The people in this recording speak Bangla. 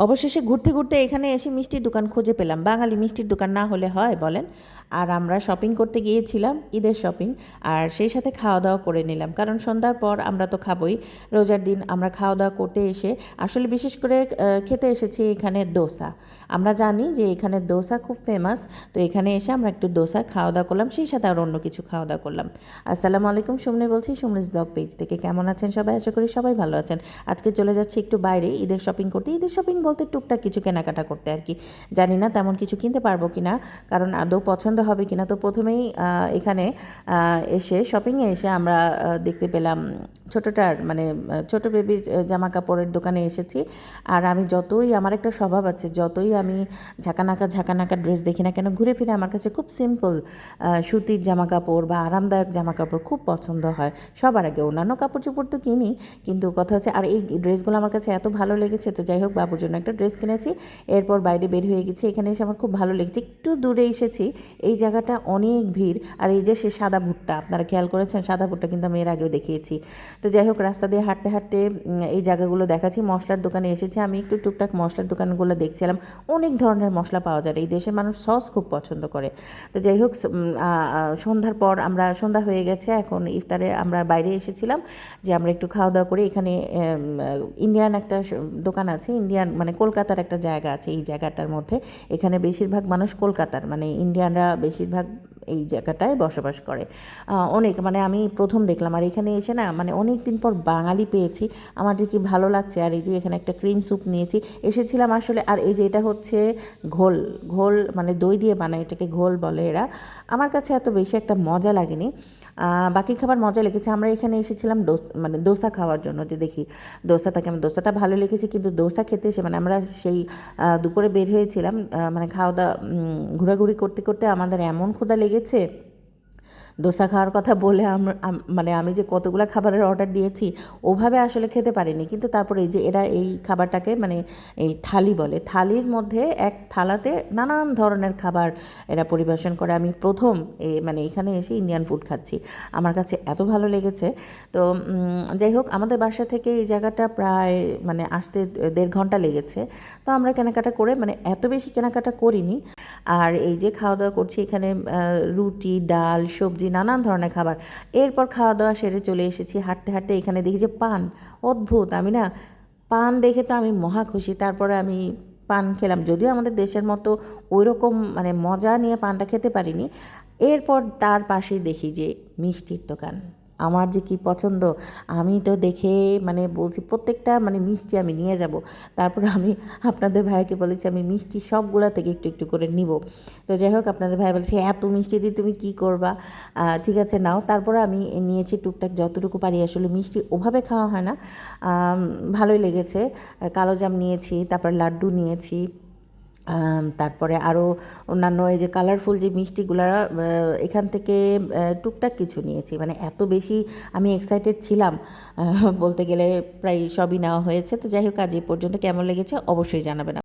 অবশেষে ঘুরতে ঘুরতে এখানে এসে মিষ্টির দোকান খুঁজে পেলাম। বাঙালি মিষ্টির দোকান না হলে হয় বলেন? আর আমরা শপিং করতে গিয়েছিলাম, ঈদের শপিং, আর সেই সাথে খাওয়া দাওয়া করে নিলাম, কারণ সন্ধ্যার পর আমরা তো খাবোই। রোজার দিন আমরা খাওয়া দাওয়া করতে এসে আসলে বিশেষ করে খেতে এসেছি এখানে দোসা। আমরা জানি যে এখানে দোসা খুব ফেমাস, তো এখানে এসে আমরা একটু দোসা খাওয়া দাওয়া করলাম, সেই সাথে আর অন্য কিছু খাওয়া দাওয়া করলাম। আসসালামু আলাইকুম, সুমনি বলছি সুমনিস ব্লগ পেজ থেকে। কেমন আছেন সবাই? আশা করি সবাই ভালো আছেন। আজকে চলে যাচ্ছি একটু বাইরে ঈদের শপিং করতে। ঈদের শপিং বলতে টুকটাক কিছু কেনাকাটা করতে আর কি। জানি না তেমন কিছু কিনতে পারবো কিনা, কারণ আদৌ পছন্দ হবে কিনা। তো প্রথমেই এখানে এসে শপিংয়ে এসে আমরা দেখতে পেলাম ছোটোটার মানে ছোটো বেবির জামা কাপড়ের দোকানে এসেছি। আর আমি যতই, আমার একটা স্বভাব আছে, যতই আমি ঝাঁকানাকা ড্রেস দেখি না কেন, ঘুরে ফিরে আমার কাছে খুব সিম্পল সুতির জামা কাপড় বা আরামদায়ক জামা কাপড় খুব পছন্দ হয় সবার আগে। অন্যান্য কাপড় চোপড় তো কিনি, কিন্তু কথা হচ্ছে, আর এই ড্রেসগুলো আমার কাছে এত ভালো লেগেছে, তো যাই হোক বাবুর জন্য একটা ড্রেস কিনেছি। এরপর বাইরে বের হয়ে গেছি। এখানে এসে আমার খুব ভালো লেগেছে। একটু দূরে এসেছি, এই জায়গাটা অনেক ভিড়। আর এই যে সে সাদা ভুট্টা, আপনারা খেয়াল করেছেন সাদা ভুট্টা কিন্তু আমি এর আগেও দেখিয়েছি। তো যাই হোক রাস্তা দিয়ে হাঁটতে হাঁটতে এই জায়গাগুলো দেখাচ্ছি। মশলার দোকানে এসেছি আমি, একটু টুকটাক মশলার দোকানগুলো দেখছিলাম। অনেক ধরনের মশলা পাওয়া যায়, এই দেশের মানুষ সস খুব পছন্দ করে। তো যাই হোক সন্ধ্যার পর আমরা, সন্ধ্যা হয়ে গেছে, এখন ইফতারে আমরা বাইরে এসেছিলাম যে আমরা একটু খাওয়া দাওয়া করে। এখানে ইন্ডিয়ান একটা দোকান আছে, ইন্ডিয়ান মানে কলকাতার একটা জায়গা আছে এই জায়গাটার মধ্যে। এখানে বেশিরভাগ মানুষ কলকাতার, মানে ইন্ডিয়ানরা বেশিরভাগ এই জায়গাটায় বসবাস করে। অনেক, মানে আমি প্রথম দেখলাম। আর এখানে এসে না মানে অনেক দিন পর বাঙালি পেয়েছি, আমার যে কি ভালো লাগছে। আর এই যে এখানে একটা ক্রিম স্যুপ নিয়েছি, এসেছিলাম আসলে। আর এই যে এটা হচ্ছে ঘোল, ঘোল মানে দই দিয়ে বানায়, এটাকে ঘোল বলে এরা। আমার কাছে এত বেশি একটা মজা লাগেনি, বাকি খাবার মজা লেগেছে। আমরা এখানে এসেছিলাম মানে দোসা খাওয়ার জন্য, যে দেখি দোসাটা কেমন। দোসাটা ভালো লেগেছে, কিন্তু দোসা খেতে এসে মানে আমরা সেই দুপুরে বের হয়েছিলাম, মানে খাওয়া দাওয়া ঘোরাঘুরি করতে করতে আমাদের এমন ক্ষুধা লেগেছে। দোসা খাওয়ার কথা বলে মানে আমি যে কতগুলো খাবারের অর্ডার দিয়েছি, ওভাবে আসলে খেতে পারিনি। কিন্তু তারপরে এই যে এরা এই খাবারটাকে মানে এই থালি বলে, থালির মধ্যে এক থালাতে নানান ধরনের খাবার এরা পরিবেশন করে। আমি প্রথম মানে এখানে এসে ইন্ডিয়ান ফুড খাচ্ছি, আমার কাছে এত ভালো লেগেছে। তো যাই হোক আমাদের বাসা থেকে এই জায়গাটা প্রায় মানে আসতে 1.5 ঘন্টা লেগেছে। তো আমরা কেনাকাটা করে, মানে এত বেশি কেনাকাটা করিনি। আর এই যে খাওয়া দাওয়া করছি এখানে, রুটি, ডাল, সবজি, নানান ধরনের খাবার। এরপর খাওয়া দাওয়া সেরে চলে এসেছি হাঁটতে হাঁটতে। এখানে দেখি যে পান, অদ্ভুত। আমি না পান দেখে তো আমি মহা খুশি। তারপরে আমি পান খেলাম, যদিও আমাদের দেশের মতো ওই রকম মানে মজা নিয়ে পানটা খেতে পারিনি। এরপর তার পাশেই দেখি যে মিষ্টির দোকান। আমার যে কি পছন্দ, আমি তো দেখে মানে বলছি প্রত্যেকটা মানে মিষ্টি আমি নিয়ে যাব। তারপর আমি আপনাদের ভাইকে বলেছি আমি মিষ্টি সবগুলা থেকে একটু একটু করে নিব। তো যাই হোক আপনাদের ভাই বলেছে এত মিষ্টি দিয়ে তুমি কী করবা, ঠিক আছে নাও। তারপরে আমি নিয়েছি টুকটাক যতটুকু পারি, আসলে মিষ্টি ওভাবে খাওয়া হয় না। ভালোই লেগেছে। কালোজাম নিয়েছি, তারপর লাড্ডু নিয়েছি, তারপরে আরও অন্যান্য এই যে কালারফুল যে মিষ্টিগুলা, এখান থেকে টুকটাক কিছু নিয়েছি। মানে এত বেশি আমি এক্সাইটেড ছিলাম, বলতে গেলে প্রায় সবই নেওয়া হয়েছে। তো যাই হোক আজ এই পর্যন্ত, কেমন লেগেছে অবশ্যই জানাবেন।